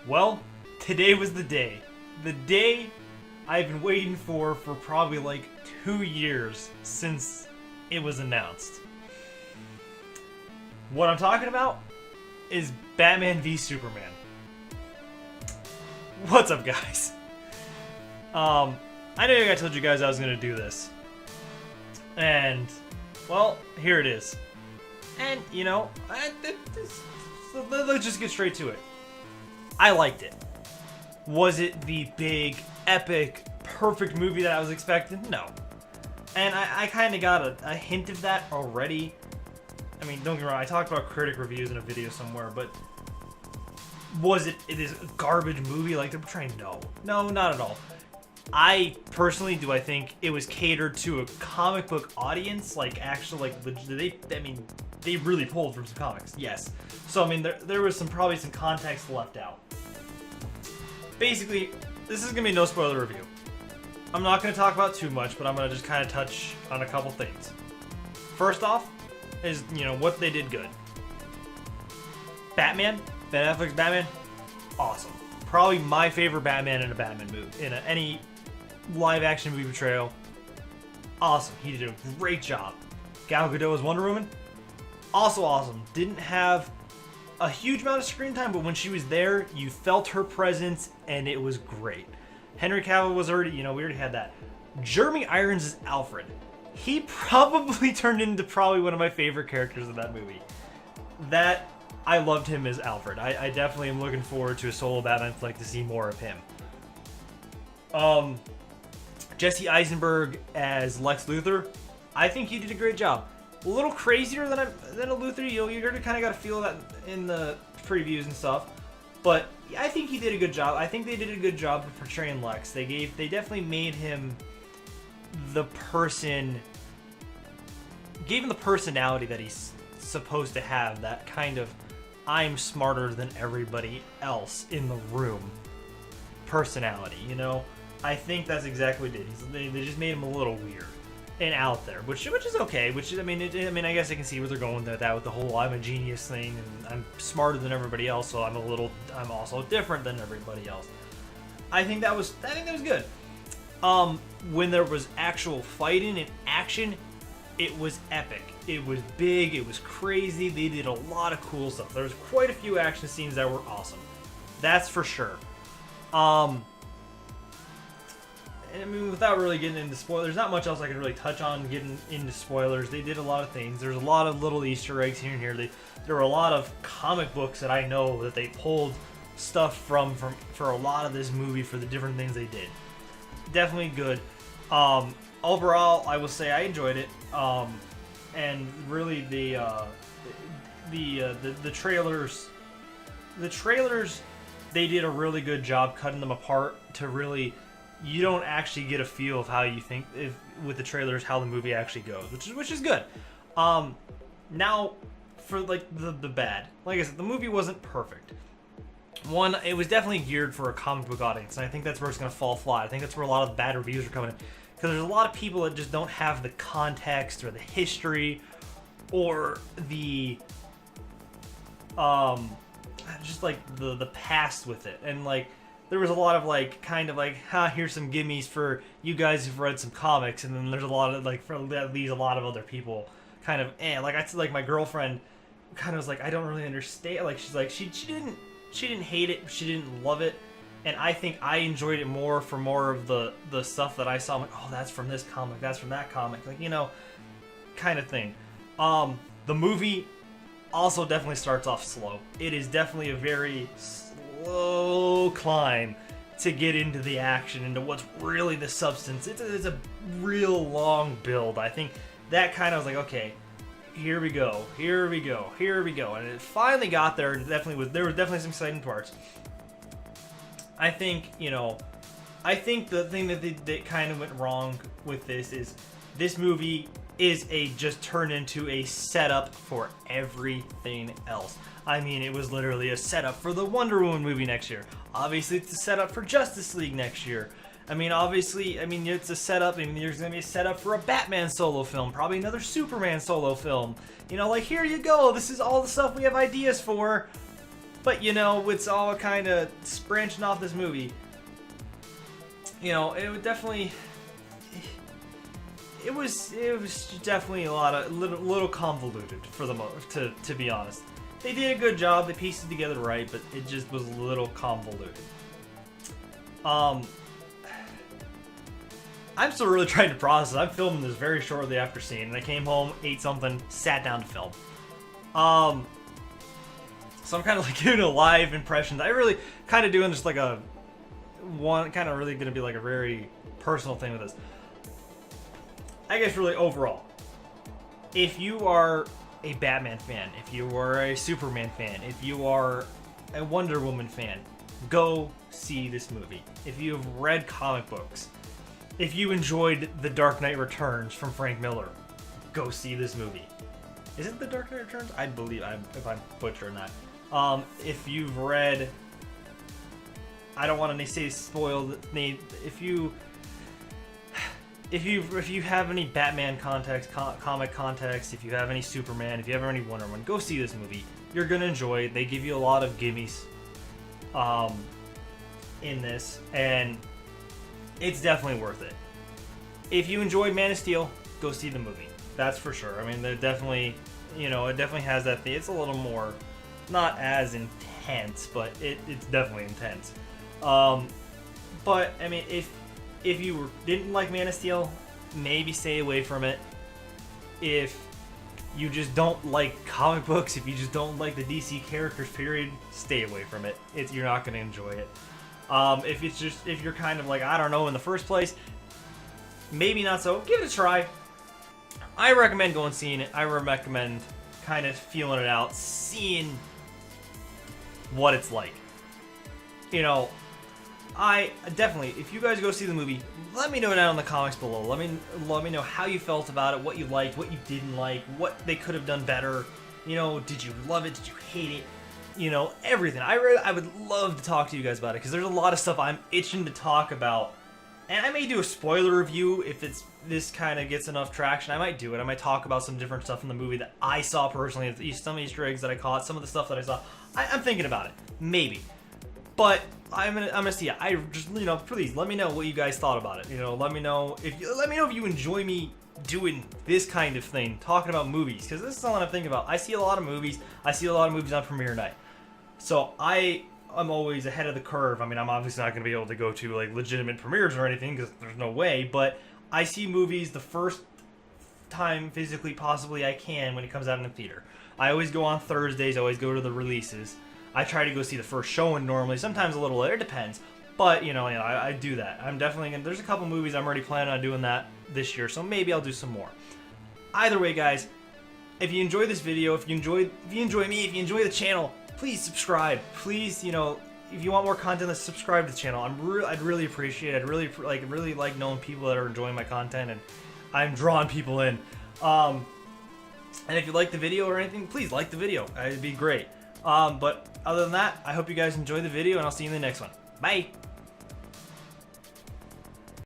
Well, today was the day. The day I've been waiting for probably like 2 years since it was announced. What I'm talking about is Batman v Superman. What's up, guys? I know I told you guys I was gonna do this. And, well, here it is. And, you know, let's just get straight to it. I liked it. Was it the big, epic, perfect movie that I was expecting? No. And I kind of got a hint of that already. I mean, don't get me wrong, I talked about critic reviews in a video somewhere, but was it is a garbage movie like they're portraying? No. No, not at all. I think it was catered to a comic book audience, like actually, like they really pulled from some comics, yes. So I mean, there was probably some context left out. Basically, this is gonna be no spoiler review. I'm not gonna talk about too much, but I'm gonna just kind of touch on a couple things. First off, is what they did good. Ben Affleck's Batman, awesome. Probably my favorite Batman in a Batman movie, in any live action movie portrayal. Awesome. He did a great job. Gal Gadot as Wonder Woman, also awesome. Didn't have a huge amount of screen time, but when she was there, you felt her presence, and it was great. Henry Cavill was already, we already had that. Jeremy Irons as Alfred. He probably turned into one of my favorite characters in that movie. I loved him as Alfred. I definitely am looking forward to a solo Batman flick to see more of him. Jesse Eisenberg as Lex Luthor. I think he did a great job. A little crazier than a Luthor. You're kind of got to feel that in the previews and stuff. But I think he did a good job. I think they did a good job of portraying Lex. They definitely made him the person, gave him the personality that he's supposed to have. That kind of I'm smarter than everybody else in the room personality. I think that's exactly what they did. They just made him a little weird and out there, which is okay. I guess I can see where they're going with that, with the whole I'm a genius thing and I'm smarter than everybody else, so I'm also different than everybody else. I think that was good. When there was actual fighting and action, it was epic. It was big. It was crazy. They did a lot of cool stuff. There was quite a few action scenes that were awesome. That's for sure. Without really getting into spoilers, there's not much else I can really touch on getting into spoilers. They did a lot of things. There's a lot of little Easter eggs here and here. There were a lot of comic books that I know that they pulled stuff from for a lot of this movie for the different things they did. Definitely good. Overall, I will say I enjoyed it. And really the trailers, they did a really good job cutting them apart to really, you don't actually get a feel of how you think with the trailers how the movie actually goes, which is good. Now for like the bad, like I said, the movie wasn't perfect. One, it was definitely geared for a comic book audience, and I think that's where it's going to fall flat. I think that's where a lot of the bad reviews are coming in, because there's a lot of people that just don't have the context or the history or the just like the past with it. And like there was a lot of like kind of like, here's some gimmies for you guys who've read some comics, and then there's a lot of like for at least a lot of other people kind of like my girlfriend kind of was like, I don't really understand. Like she's like she didn't hate it, she didn't love it. And I think I enjoyed it more for more of the stuff that I saw. I'm like, oh, that's from this comic, that's from that comic, like, kind of thing. The movie also definitely starts off slow. It is definitely a very slow climb to get into the action, into what's really the substance. It's a real long build. I think that kind of was like, okay, here we go. And it finally got there, and there were definitely some exciting parts. I think the thing that kind of went wrong with this is this movie is just turned into a setup for everything else. I mean, it was literally a setup for the Wonder Woman movie next year. Obviously, it's a setup for Justice League next year. I mean, it's a setup. I mean, there's going to be a setup for a Batman solo film, probably another Superman solo film. Like, here you go. This is all the stuff we have ideas for. But you know, it's all kind of branching off this movie. You know, it would definitely. It was definitely a lot of little convoluted for the to be honest. They did a good job. They pieced it together right, but it just was a little convoluted. I'm still really trying to process. I'm filming this very shortly after seeing, and I came home, ate something, sat down to film. So I'm kind of like giving a live impression. I really kind of doing just like a kind of really going to be like a very personal thing with this. I guess really overall, if you are a Batman fan, if you are a Superman fan, if you are a Wonder Woman fan, go see this movie. If you have read comic books, if you enjoyed The Dark Knight Returns from Frank Miller, go see this movie. Is it The Dark Knight Returns? I believe, if I'm butchering that. If you've read, I don't want to say spoiled, if you have any Batman context, comic context, if you have any Superman, if you have any Wonder Woman, go see this movie. You're gonna enjoy it. They give you a lot of gimmies in this, and it's definitely worth it. If you enjoyed Man of Steel, go see the movie. That's for sure. I mean, they're definitely, you know, it definitely has that thing. It's a little more, not as intense, but it's definitely intense. But I mean, if you didn't like Man of Steel, maybe stay away from it. If you just don't like comic books, if you just don't like the DC characters, period, stay away from it. You're not going to enjoy it. If you're kind of like, I don't know, in the first place, maybe not so, give it a try. I recommend going seeing it. I recommend kind of feeling it out, seeing what it's like. You know, I definitely, if you guys go see the movie, let me know down in the comments below. Let me know how you felt about it, what you liked, what you didn't like, what they could have done better. You know, did you love it? Did you hate it? You know, everything. I would love to talk to you guys about it because there's a lot of stuff I'm itching to talk about. And I may do a spoiler review if this kind of gets enough traction. I might do it. I might talk about some different stuff in the movie that I saw personally, some Easter eggs that I caught, some of the stuff that I saw. I'm thinking about it. Maybe. But I'm gonna see. I just, you know, please let me know what you guys thought about it. You know, let me know if you enjoy me doing this kind of thing, talking about movies, because this is something I'm thinking about. I see a lot of movies. I see a lot of movies on premiere night, so I'm always ahead of the curve. I mean, I'm obviously not gonna be able to go to like legitimate premieres or anything because there's no way. But I see movies the first time physically possibly I can when it comes out in the theater. I always go on Thursdays. I always go to the releases. I try to go see the first showing normally, sometimes a little later, it depends. But, you know, I do that. I'm definitely going to, there's a couple movies I'm already planning on doing that this year, so maybe I'll do some more. Either way, guys, if you enjoyed this video, if you enjoy me, if you enjoy the channel, please subscribe. Please, you know, if you want more content, let's subscribe to the channel. I'd really appreciate it. I'd really like knowing people that are enjoying my content, and I'm drawing people in. And if you like the video or anything, please like the video. It'd be great. But other than that, I hope you guys enjoyed the video, and I'll see you in the next one. Bye!